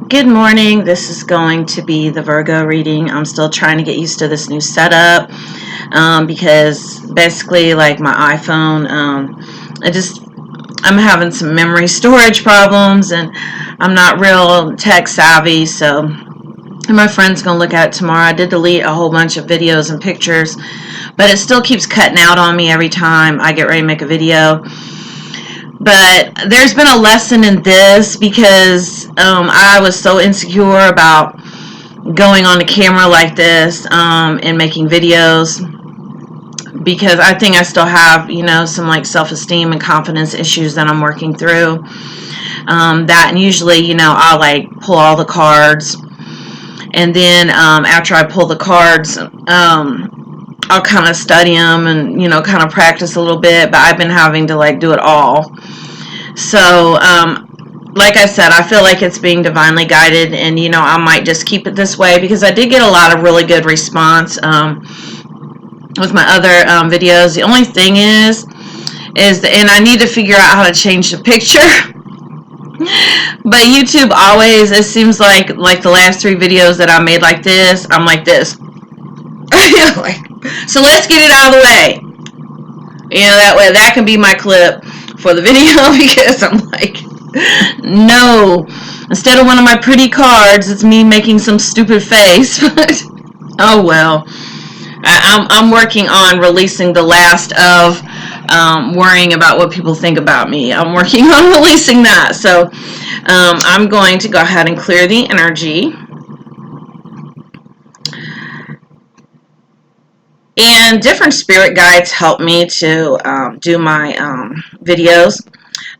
Good morning. This is going to be the Virgo reading. I'm still trying to get used to this new setup because basically, like my iPhone, I'm having some memory storage problems and I'm not real tech savvy. So, and my friend's going to look at it tomorrow. I did delete a whole bunch of videos and pictures, but it still keeps cutting out on me every time I get ready to make a video. But there's been a lesson in this because I was so insecure about going on the camera like this and making videos, because I think I still have, some like self-esteem and confidence issues that I'm working through. And usually, I'll like pull all the cards, and then after I pull the cards, I'll kind of study them and, kind of practice a little bit, but I've been having to like do it all. So, like I said, I feel like it's being divinely guided, and, I might just keep it this way because I did get a lot of really good response with my other videos. The only thing is and I need to figure out how to change the picture. But YouTube always, it seems like the last 3 videos that I made like this, I'm like this. So let's get it out of the way. That way that can be my clip for the video because I'm like, no. Instead of one of my pretty cards, it's me making some stupid face. Oh well. I'm working on releasing the last of worrying about what people think about me. I'm working on releasing that. So I'm going to go ahead and clear the energy. And different spirit guides help me to do my videos.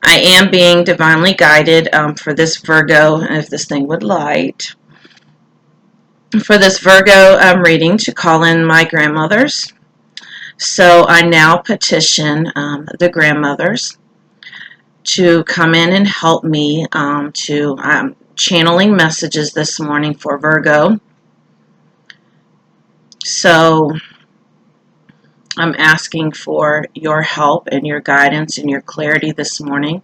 I am being divinely guided for this Virgo, if this thing would light, for this Virgo reading to call in my grandmothers. So I now petition the grandmothers to come in and help me to channeling messages this morning for Virgo. So I'm asking for your help and your guidance and your clarity this morning,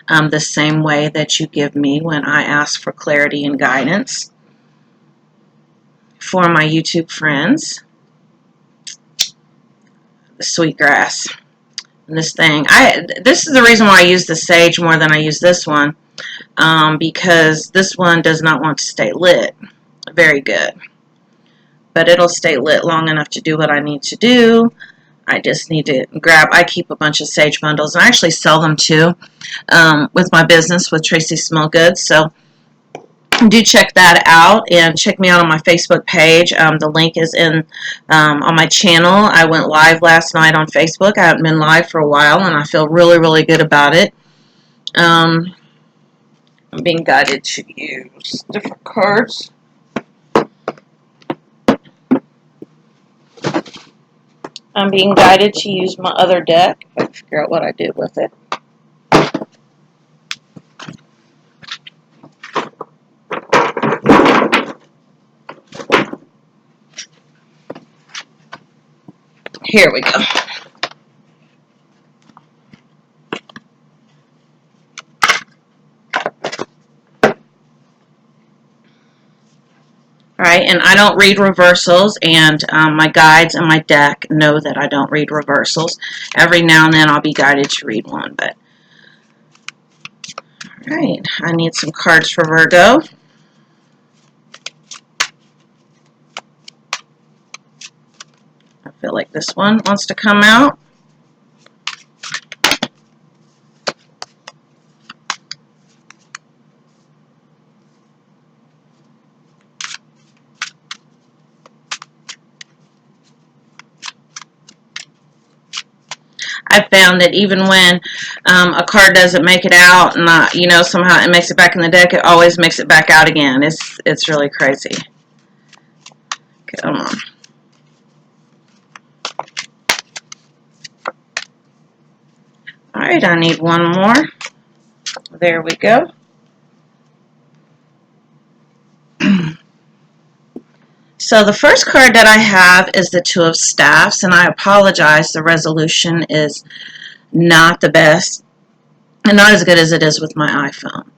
the same way that you give me when I ask for clarity and guidance. For my YouTube friends, the sweetgrass, and this thing. This is the reason why I use the sage more than I use this one, because this one does not want to stay lit. Very good. But it'll stay lit long enough to do what I need to do. I just need to I keep a bunch of sage bundles, and I actually sell them too with my business with Tracy Smell Goods. So do check that out, and check me out on my Facebook page. The link is in on my channel. I went live last night on Facebook. I haven't been live for a while, and I feel really, really good about it. I'm being guided to use different cards. I'm being guided to use my other deck. I figure out what I did with it. Here we go. Alright, and I don't read reversals, and my guides and my deck know that I don't read reversals. Every now and then I'll be guided to read one, but alright, I need some cards for Virgo. I feel like this one wants to come out. I found that even when a card doesn't make it out, and somehow it makes it back in the deck, it always makes it back out again. It's really crazy. Come on. Alright, I need one more. There we go. So the first card that I have is the Two of Staffs, and I apologize, the resolution is not the best and not as good as it is with my iPhone.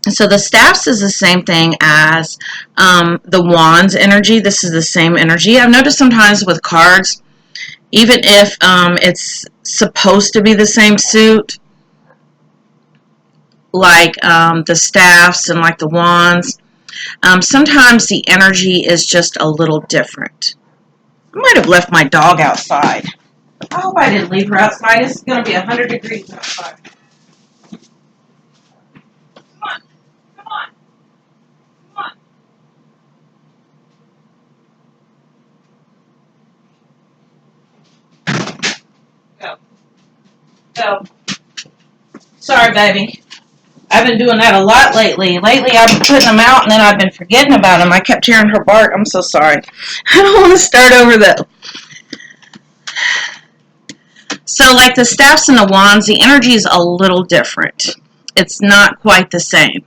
So the staffs is the same thing as the wands energy. This is the same energy. I've noticed sometimes with cards, even if it's supposed to be the same suit, like the staffs and like the wands, sometimes the energy is just a little different. I might have left my dog outside. I hope I didn't leave her outside. It's going to be 100 degrees outside. Come on, come on, come on. Go, go. Sorry, baby. I've been doing that a lot lately. Lately, I've been putting them out, and then I've been forgetting about them. I kept hearing her bark. I'm so sorry. I don't want to start over, though. So, like the staffs and the wands, the energy is a little different. It's not quite the same.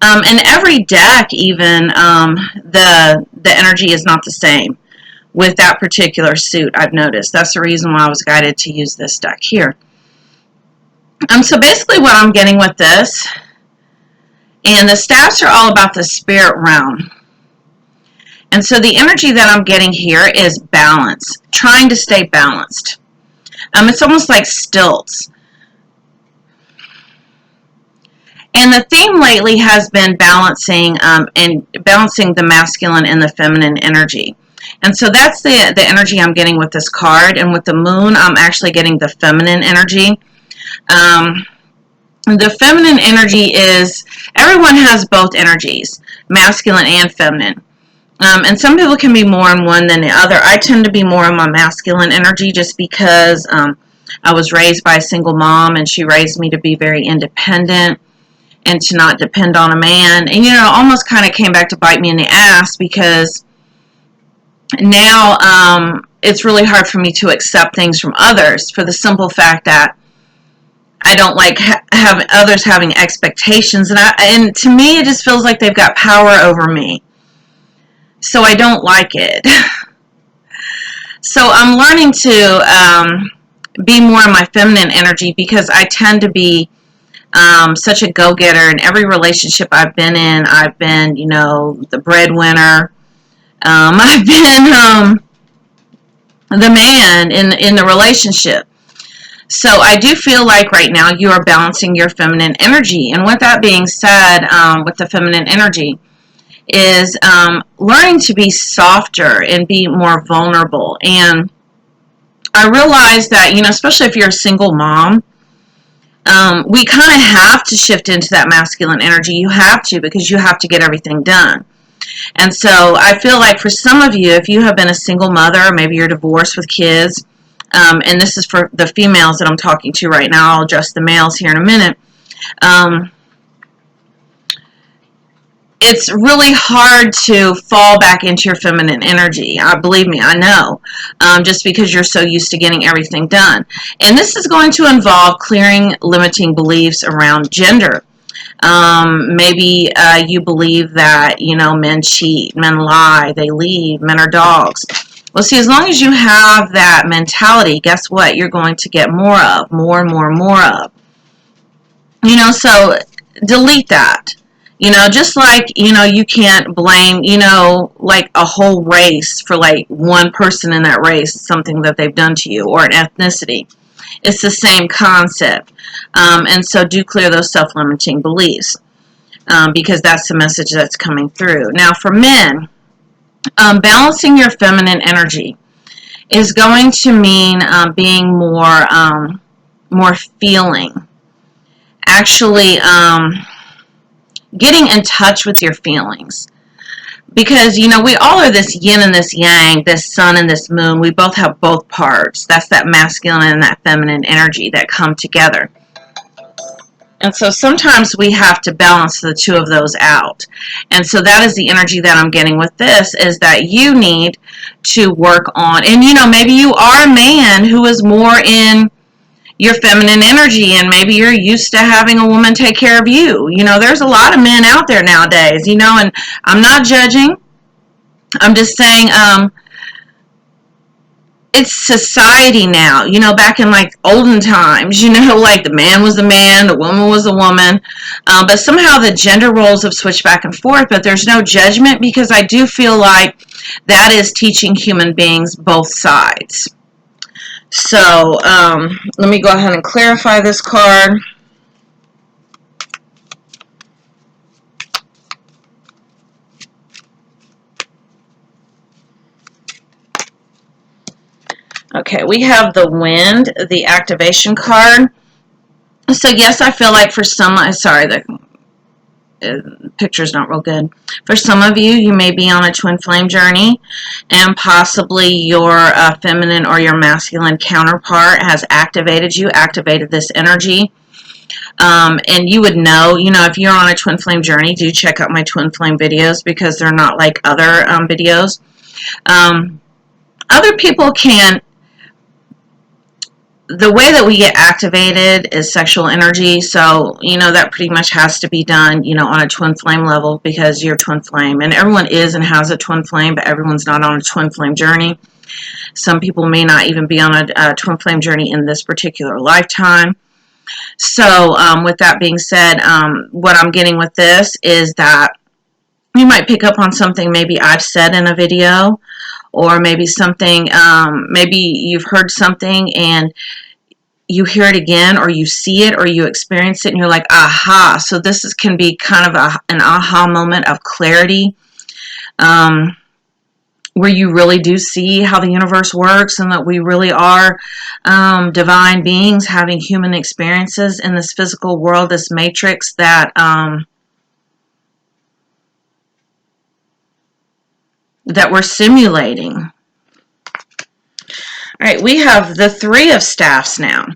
And every deck, even, the energy is not the same with that particular suit, I've noticed. That's the reason why I was guided to use this deck here. So basically what I'm getting with this, and the staffs are all about the spirit realm. And so the energy that I'm getting here is balance, trying to stay balanced. It's almost like stilts. And the theme lately has been balancing and balancing the masculine and the feminine energy. And so that's the energy I'm getting with this card. And with the moon, I'm actually getting the feminine energy. The feminine energy is, everyone has both energies, masculine and feminine. And some people can be more in one than the other. I tend to be more in my masculine energy just because I was raised by a single mom, and she raised me to be very independent and to not depend on a man. And, almost kind of came back to bite me in the ass, because now it's really hard for me to accept things from others for the simple fact that I don't like have others having expectations. And to me, it just feels like they've got power over me. So I don't like it. So I'm learning to be more in my feminine energy, because I tend to be such a go-getter. In every relationship I've been in, I've been, the breadwinner. I've been the man in the relationship. So I do feel like right now you are balancing your feminine energy. And with that being said, with the feminine energy, is learning to be softer and be more vulnerable. And I realize that, especially if you're a single mom, we kind of have to shift into that masculine energy. You have to, because you have to get everything done. And so I feel like for some of you, if you have been a single mother, maybe you're divorced with kids, and this is for the females that I'm talking to right now, I'll address the males here in a minute, it's really hard to fall back into your feminine energy. Believe me, I know, just because you're so used to getting everything done. And this is going to involve clearing limiting beliefs around gender. Maybe you believe that, men cheat, men lie, they leave, men are dogs. Well, see, as long as you have that mentality, guess what? You're going to get more of, more and more and more of. So delete that. Just like, you can't blame, like a whole race for like one person in that race, something that they've done to you, or an ethnicity. It's the same concept. And so do clear those self-limiting beliefs, because that's the message that's coming through. Now for men, balancing your feminine energy is going to mean being more feeling. Actually, getting in touch with your feelings. Because, we all are this yin and this yang, this sun and this moon. We both have both parts. That's that masculine and that feminine energy that come together. And so sometimes we have to balance the two of those out. And so that is the energy that I'm getting with this, is that you need to work on, and maybe you are a man who is more in your feminine energy, and maybe you're used to having a woman take care of you. There's a lot of men out there nowadays, and I'm not judging. I'm just saying, it's society now, you know, back in like olden times, you know, like the man was the man, the woman was the woman, but somehow the gender roles have switched back and forth, but there's no judgment, because I do feel like that is teaching human beings both sides. So let me go ahead and clarify this card. Okay, we have the Wind, the activation card. So yes, I feel like for some, sorry, the picture's not real good. For some of you, you may be on a twin flame journey, and possibly your feminine or your masculine counterpart has activated this energy. And you would know, you know, if you're on a twin flame journey, do check out my twin flame videos, because they're not like other videos. Other people can, the way that we get activated is sexual energy, so, you know, that pretty much has to be done, you know, on a twin flame level, because you're twin flame, and everyone is and has a twin flame, but everyone's not on a twin flame journey. Some people may not even be on a twin flame journey in this particular lifetime. So with that being said, what I'm getting with this is that you might pick up on something maybe I've said in a video, or maybe something, maybe you've heard something and you hear it again, or you see it, or you experience it, and you're like, aha. So this can be kind of an aha moment of clarity, where you really do see how the universe works, and that we really are divine beings having human experiences in this physical world, this matrix that that we're simulating. All right, we have the Three of Staffs now.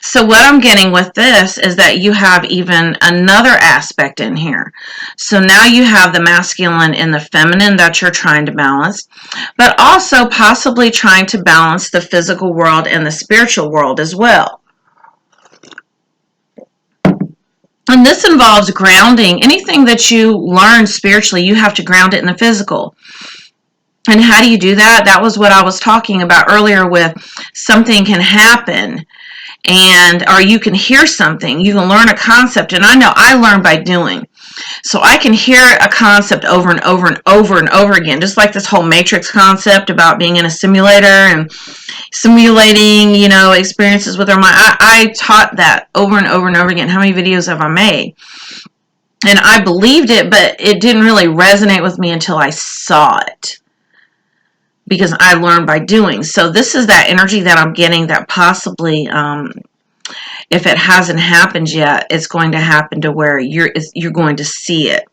So what I'm getting with this is that you have even another aspect in here. So now you have the masculine and the feminine that you're trying to balance, but also possibly trying to balance the physical world and the spiritual world as well. And this involves grounding. Anything that you learn spiritually, you have to ground it in the physical. And how do you do that? That was what I was talking about earlier with something can happen, or you can hear something. You can learn a concept. And I know I learn by doing. So I can hear a concept over and over and over and over again, just like this whole matrix concept about being in a simulator and simulating, you know, experiences with our mind. I taught that over and over and over again. How many videos have I made? And I believed it, but it didn't really resonate with me until I saw it, because I learned by doing. So this is that energy that I'm getting, that possibly, if it hasn't happened yet, it's going to happen to where you're going to see it.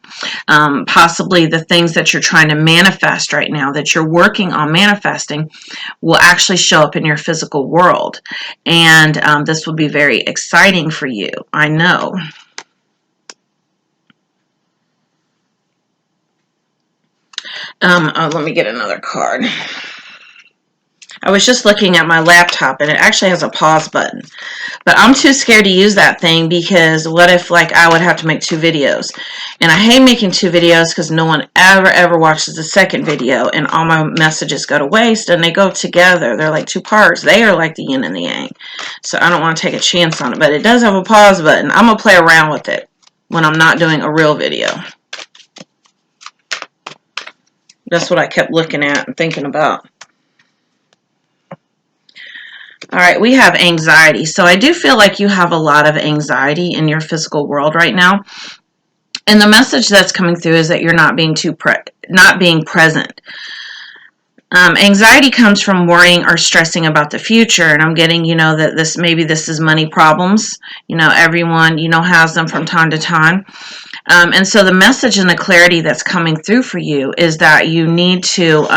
Possibly the things that you're trying to manifest right now, that you're working on manifesting, will actually show up in your physical world. And this will be very exciting for you, I know. Let me get another card. I was just looking at my laptop, and it actually has a pause button, but I'm too scared to use that thing, because what if, like, I would have to make 2 videos, and I hate making 2 videos because no one ever watches the second video, and all my messages go to waste, and they go together. They're like 2 parts. They are like the yin and the yang, so I don't want to take a chance on it, but it does have a pause button. I'm going to play around with it when I'm not doing a real video. That's what I kept looking at and thinking about. All right, we have anxiety. So I do feel like you have a lot of anxiety in your physical world right now. And the message that's coming through is that you're not being present. Anxiety comes from worrying or stressing about the future. And I'm getting, you know, that maybe this is money problems. You know, everyone, you know, has them from time to time. And so the message and the clarity that's coming through for you is that you need to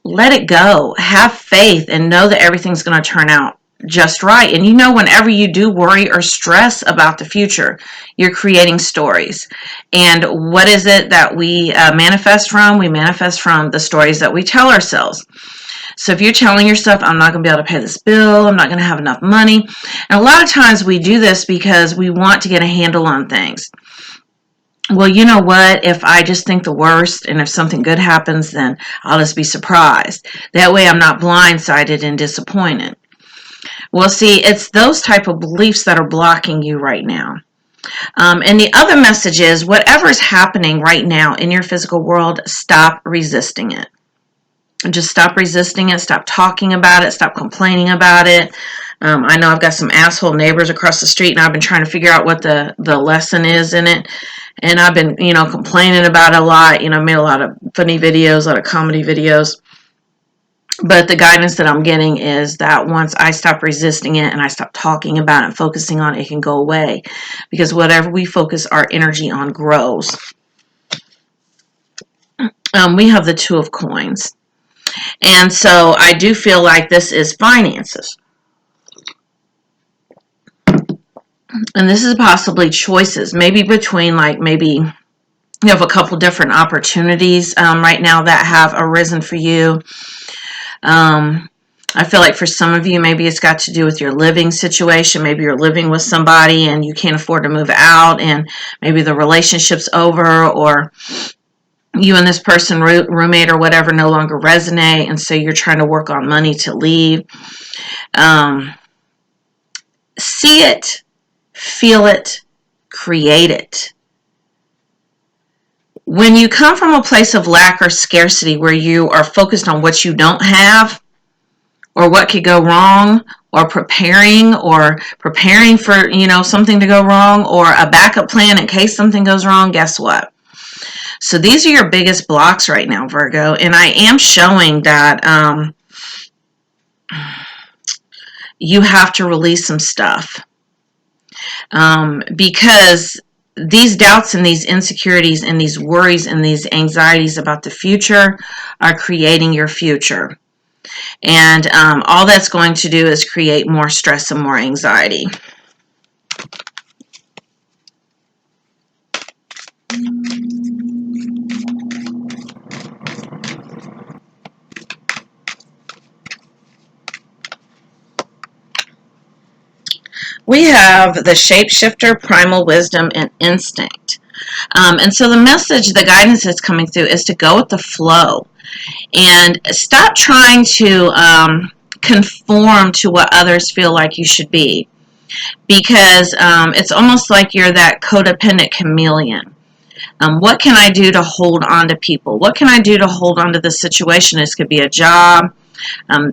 let it go. Have faith and know that everything's going to turn out just right. And you know, whenever you do worry or stress about the future, you're creating stories. And what is it that we manifest from? We manifest from the stories that we tell ourselves. So if you're telling yourself, I'm not going to be able to pay this bill, I'm not going to have enough money. And a lot of times we do this because we want to get a handle on things. well, you know what? If I just think the worst and if something good happens, then I'll just be surprised. That way I'm not blindsided and disappointed. Well, see, it's those type of beliefs that are blocking you right now. And the other message is whatever is happening right now in your physical world, stop resisting it. Just stop resisting it. Stop talking about it. Stop complaining about it. I know I've got some asshole neighbors across the street, and I've been trying to figure out what the lesson is in it. And I've been, complaining about it a lot. Made a lot of funny videos, a lot of comedy videos. But the guidance that I'm getting is that once I stop resisting it and I stop talking about it and focusing on it, it can go away. Because whatever we focus our energy on grows. We have the Two of Coins. And so I do feel like this is finances. And this is possibly choices, maybe between maybe you have a couple different opportunities right now that have arisen for you. I feel like for some of you, maybe it's got to do with your living situation. Maybe you're living with somebody and you can't afford to move out, and maybe the relationship's over, or you and this person, roommate or whatever, no longer resonate, and so you're trying to work on money to leave. See it, feel it, create it. When you come from a place of lack or scarcity where you are focused on what you don't have or what could go wrong, or preparing for, something to go wrong, or a backup plan in case something goes wrong, guess what? So these are your biggest blocks right now, Virgo. And I am showing that you have to release some stuff. Because these doubts and these insecurities and these worries and these anxieties about the future are creating your future. And all that's going to do is create more stress and more anxiety. We have the shapeshifter, primal wisdom, and instinct. And so the message, the guidance that's coming through is to go with the flow and stop trying to conform to what others feel like you should be. Because it's almost like you're that codependent chameleon. What can I do to hold on to people? What can I do to hold on to the situation? This could be a job.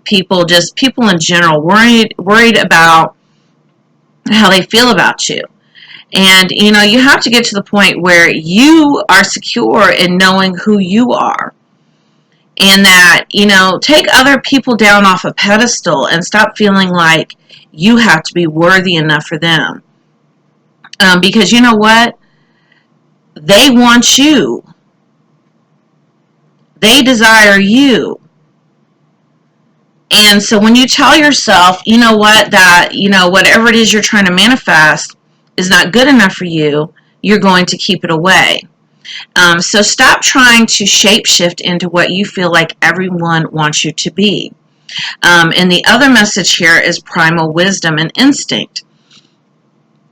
People in general, worried about how they feel about you. And, you have to get to the point where you are secure in knowing who you are. And that, take other people down off a pedestal and stop feeling like you have to be worthy enough for them. Because you know what? They want you. They desire you. And so when you tell yourself, you know what, that, whatever it is you're trying to manifest is not good enough for you, you're going to keep it away. So stop trying to shapeshift into what you feel like everyone wants you to be. And the other message here is primal wisdom and instinct.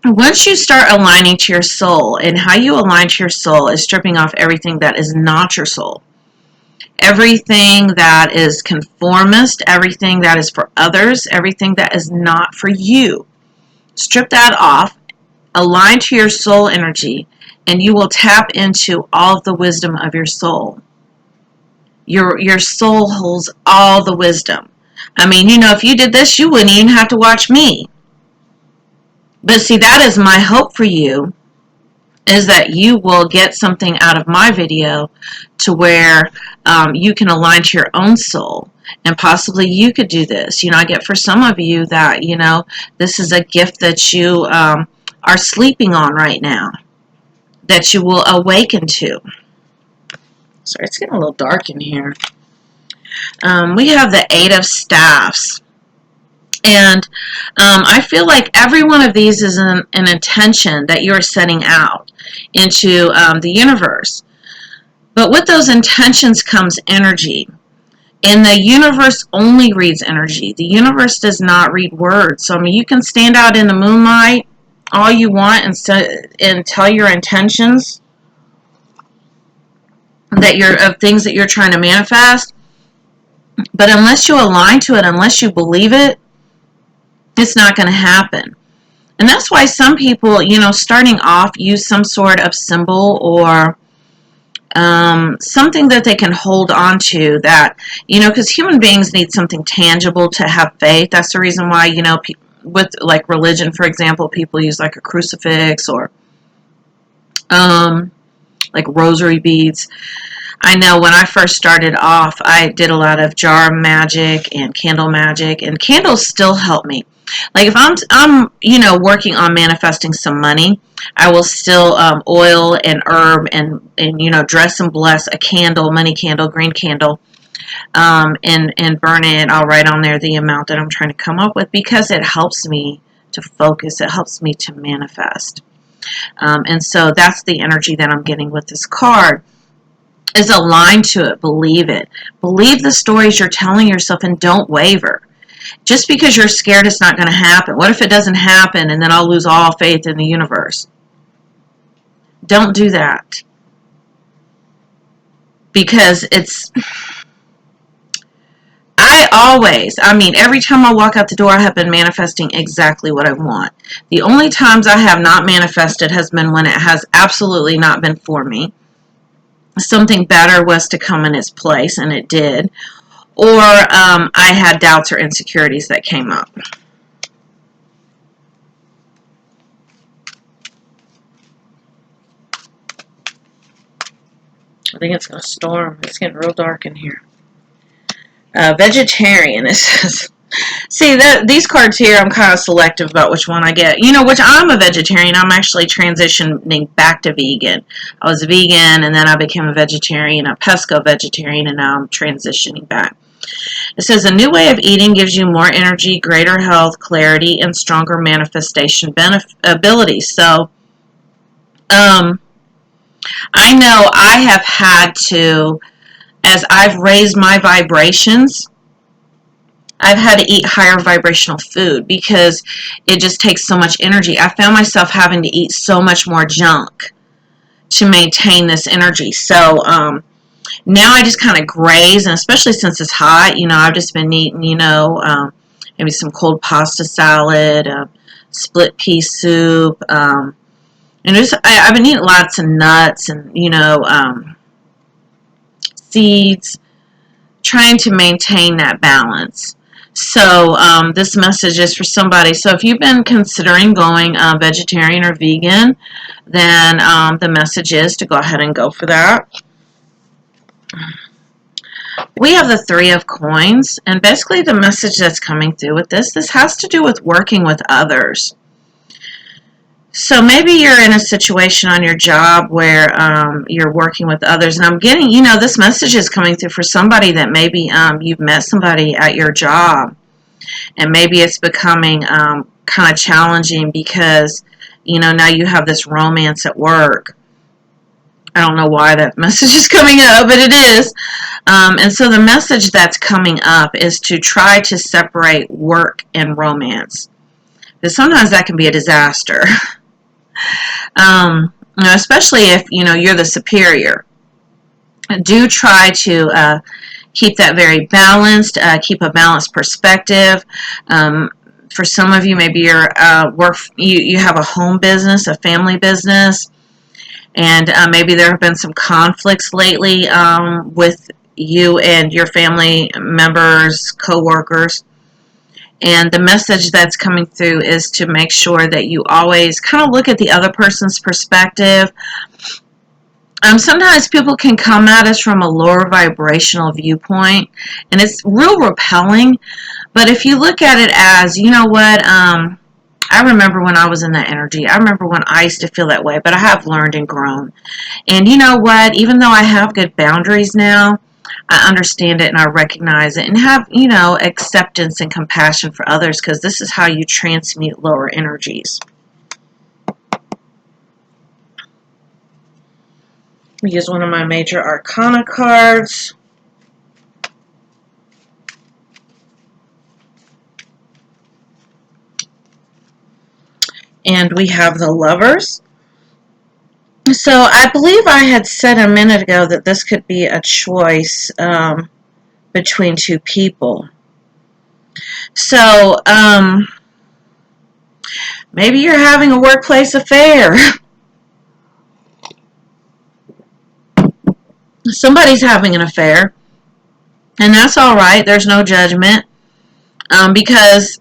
Once you start aligning to your soul, and how you align to your soul is stripping off everything that is not your soul. Everything that is conformist, everything that is for others, everything that is not for you. Strip that off, align to your soul energy, and you will tap into all of the wisdom of your soul. Your soul holds all the wisdom. I mean, if you did this, you wouldn't even have to watch me. But see, that is my hope for you, is that you will get something out of my video to where you can align to your own soul. And possibly you could do this. I get for some of you that, this is a gift that you are sleeping on right now, that you will awaken to. Sorry, it's getting a little dark in here. We have the Eight of Staffs. And I feel like every one of these is an intention that you're setting out into the universe. But with those intentions comes energy. And the universe only reads energy. The universe does not read words. So, you can stand out in the moonlight all you want and tell your intentions. of things that you're trying to manifest. But unless you align to it, unless you believe it, it's not going to happen. And that's why some people, starting off, use some sort of symbol or something that they can hold on to, that, because human beings need something tangible to have faith. That's the reason why, with like religion, for example, people use like a crucifix or like rosary beads. I know when I first started off, I did a lot of jar magic and candle magic, and candles still help me. Like if I'm working on manifesting some money, I will still oil and herb and dress and bless a candle, money candle, green candle, and burn it. I'll write on there the amount that I'm trying to come up with, because it helps me to focus. It helps me to manifest. And so that's the energy that I'm getting with this card. Is aligned to it. Believe it. Believe the stories you're telling yourself and don't waver. Just because you're scared it's not going to happen. What if it doesn't happen and then I'll lose all faith in the universe? Don't do that. Because every time I walk out the door, I have been manifesting exactly what I want. The only times I have not manifested has been when it has absolutely not been for me. Something better was to come in its place, and it did. Or I had doubts or insecurities that came up. I think it's going to storm. It's getting real dark in here. Vegetarian, it says. See, these cards here, I'm kind of selective about which one I get. Which I'm a vegetarian. I'm actually transitioning back to vegan. I was vegan, and then I became a vegetarian, a pesco vegetarian, and now I'm transitioning back. It says, a new way of eating gives you more energy, greater health, clarity, and stronger manifestation abilities. So, I know I have had to, as I've raised my vibrations, I've had to eat higher vibrational food because it just takes so much energy. I found myself having to eat so much more junk to maintain this energy. So now I just kind of graze, and especially since it's hot, I've just been eating, maybe some cold pasta salad, split pea soup, and I've been eating lots of nuts and, seeds, trying to maintain that balance. So this message is for somebody. So if you've been considering going vegetarian or vegan, then the message is to go ahead and go for that. We have the Three of Coins, and basically the message that's coming through with this has to do with working with others. So maybe you're in a situation on your job where you're working with others, and I'm getting, this message is coming through for somebody that maybe you've met somebody at your job, and maybe it's becoming kind of challenging because, now you have this romance at work. I don't know why that message is coming up, but it is. And so the message that's coming up is to try to separate work and romance. Because sometimes that can be a disaster. Especially if, you're the superior. Do try to keep that very balanced, keep a balanced perspective. For some of you, maybe you have a home business, a family business, and maybe there have been some conflicts lately with you and your family members, co-workers. And the message that's coming through is to make sure that you always kind of look at the other person's perspective. Sometimes people can come at us from a lower vibrational viewpoint, and it's real repelling. But if you look at it as, you know what, I remember when I was in that energy. I remember when I used to feel that way, but I have learned and grown. And you know what, even though I have good boundaries now, I understand it and I recognize it and have, acceptance and compassion for others, because this is how you transmute lower energies. We use one of my major arcana cards. And we have the Lovers. So I believe I had said a minute ago that this could be a choice between two people. So maybe you're having a workplace affair. Somebody's having an affair, and that's all right. There's no judgment, because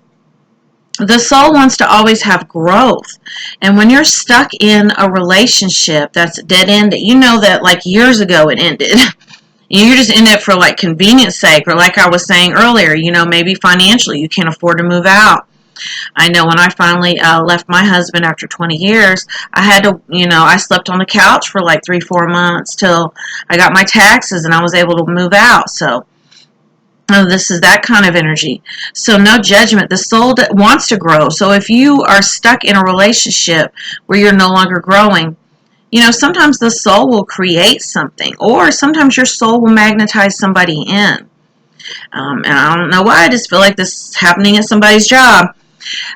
the soul wants to always have growth. And when you're stuck in a relationship that's dead end, you know that like years ago it ended. You're just in it for like convenience sake, or like I was saying earlier, maybe financially you can't afford to move out. I know when I finally left my husband after 20 years, I had to, I slept on the couch for like 3-4 months till I got my taxes and I was able to move out. So this is that kind of energy. So no judgment. The soul wants to grow. So if you are stuck in a relationship where you're no longer growing, sometimes the soul will create something, or sometimes your soul will magnetize somebody in. And I don't know why, I just feel like this is happening at somebody's job.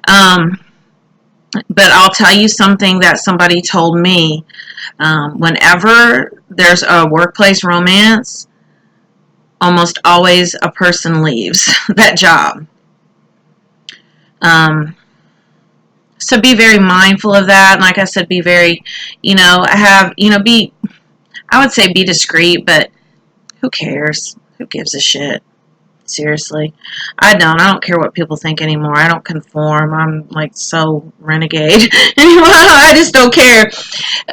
But I'll tell you something that somebody told me. Whenever there's a workplace romance, almost always a person leaves that job. So be very mindful of that. And like I said, be very, I would say be discreet, but who cares? Who gives a shit? Seriously. I don't care what people think anymore. I don't conform. I'm like so renegade. I just don't care.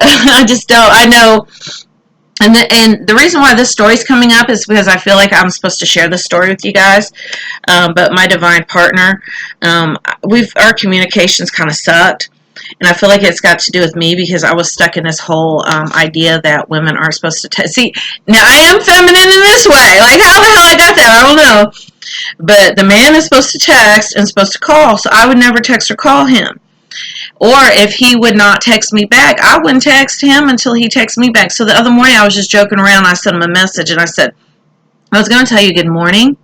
I just don't. I know. And the reason why this story's coming up is because I feel like I'm supposed to share this story with you guys. But my divine partner, our communications kind of sucked. And I feel like it's got to do with me because I was stuck in this whole idea that women aren't supposed to see. Now I am feminine in this way. Like how the hell I got that, I don't know. But the man is supposed to text and supposed to call, so I would never text or call him. Or if he would not text me back, I wouldn't text him until he texts me back. So the other morning I was just joking around. I sent him a message and I said, I was going to tell you good morning,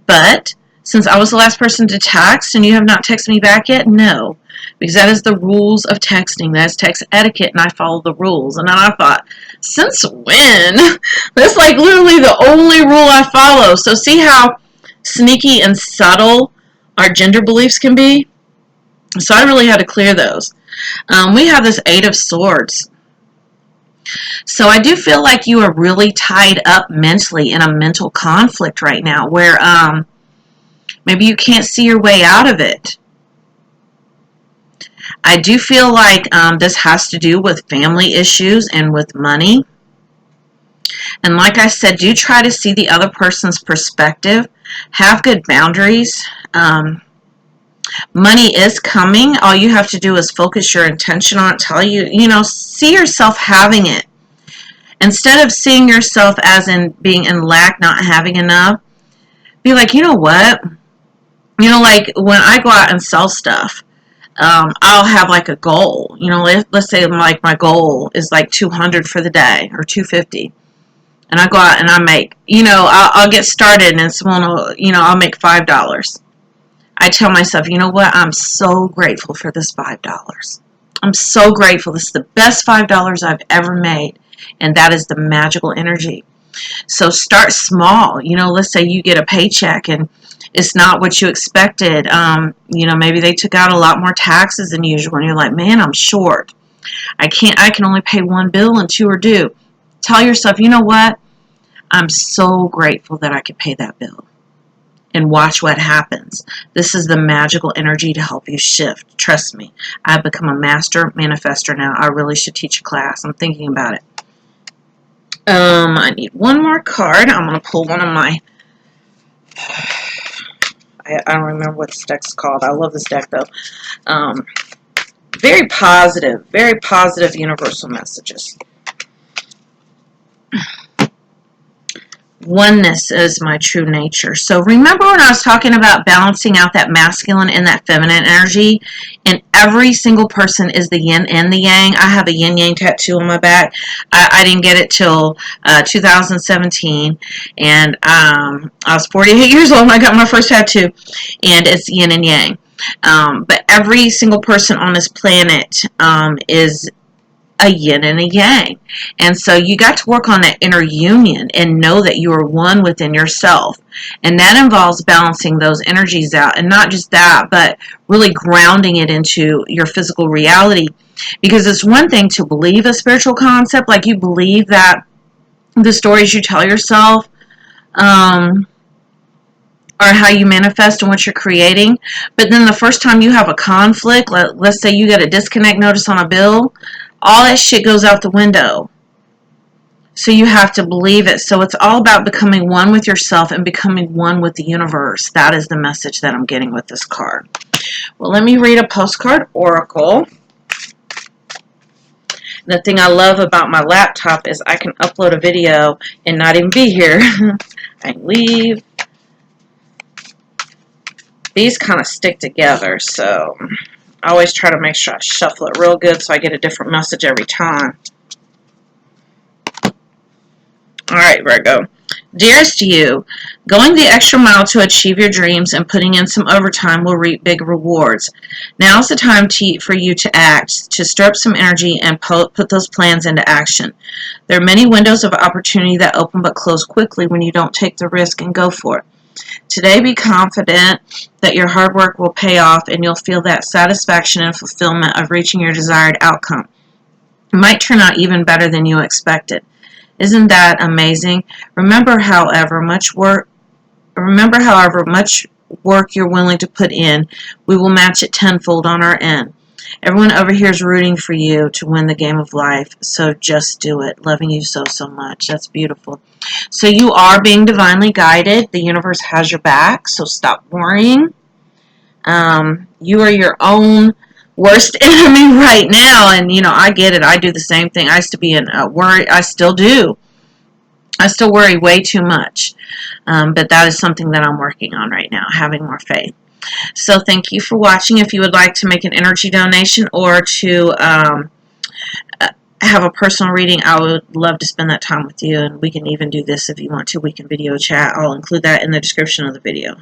but since I was the last person to text and you have not texted me back yet, no. Because that is the rules of texting. That's text etiquette, and I follow the rules. And then I thought, since when? That's like literally the only rule I follow. So see how sneaky and subtle our gender beliefs can be? So I really had to clear those. We have this Eight of Swords. So I do feel like you are really tied up mentally in a mental conflict right now where maybe you can't see your way out of it. I do feel like this has to do with family issues and with money. And like I said, do try to see the other person's perspective. Have good boundaries. Money is coming. All you have to do is focus your intention on it. See yourself having it. Instead of seeing yourself as in being in lack, not having enough, be like, you know what? Like when I go out and sell stuff, I'll have like a goal. Let's say like my goal is like 200 for the day or 250. And I go out and I make, I'll get started and someone will, I'll make $5. I tell myself, you know what? I'm so grateful for this $5. I'm so grateful. This is the best $5 I've ever made. And that is the magical energy. So start small. Let's say you get a paycheck and it's not what you expected. Maybe they took out a lot more taxes than usual. And you're like, man, I'm short. I can only pay one bill and two are due. Tell yourself, you know what? I'm so grateful that I could pay that bill. And watch what happens. This is the magical energy to help you shift. Trust me. I've become a master manifestor now. I really should teach a class. I'm thinking about it. I need one more card. I'm going to pull one of my... I don't remember what this deck's called. I love this deck, though. Very positive universal messages. Oneness is my true nature. So remember when I was talking about balancing out that masculine and that feminine energy? And every single person is the yin and the yang. I have a yin yang tattoo on my back. I didn't get it till 2017. And I was 48 years old when I got my first tattoo. And it's yin and yang. But every single person on this planet is a yin and a yang. And so you got to work on that inner union and know that you are one within yourself. And that involves balancing those energies out. And not just that, but really grounding it into your physical reality. Because it's one thing to believe a spiritual concept, like you believe that the stories you tell yourself are how you manifest and what you're creating. But then the first time you have a conflict, let's say you get a disconnect notice on a bill, all that shit goes out the window. So you have to believe it. So it's all about becoming one with yourself and becoming one with the universe. That is the message that I'm getting with this card. Well, let me read a postcard oracle. The thing I love about my laptop is I can upload a video and not even be here. I leave. These kind of stick together, so I always try to make sure I shuffle it real good so I get a different message every time. Alright, Virgo. Dearest you, going the extra mile to achieve your dreams and putting in some overtime will reap big rewards. Now's the time for you to act, to stir up some energy and put those plans into action. There are many windows of opportunity that open but close quickly when you don't take the risk and go for it. Today, be confident that your hard work will pay off and you'll feel that satisfaction and fulfillment of reaching your desired outcome. It might turn out even better than you expected. Isn't that amazing? Remember, however much work you're willing to put in, we will match it tenfold on our end. Everyone over here is rooting for you to win the game of life, so just do it. Loving you so, so much. That's beautiful. So you are being divinely guided. The universe has your back, so stop worrying. You are your own worst enemy right now, and I get it. I do the same thing. I used to be in worry. I still do. I still worry way too much, but that is something that I'm working on right now, having more faith. So thank you for watching. If you would like to make an energy donation or to have a personal reading, I would love to spend that time with you, and we can even do this if you want to. We can video chat. I'll include that in the description of the video.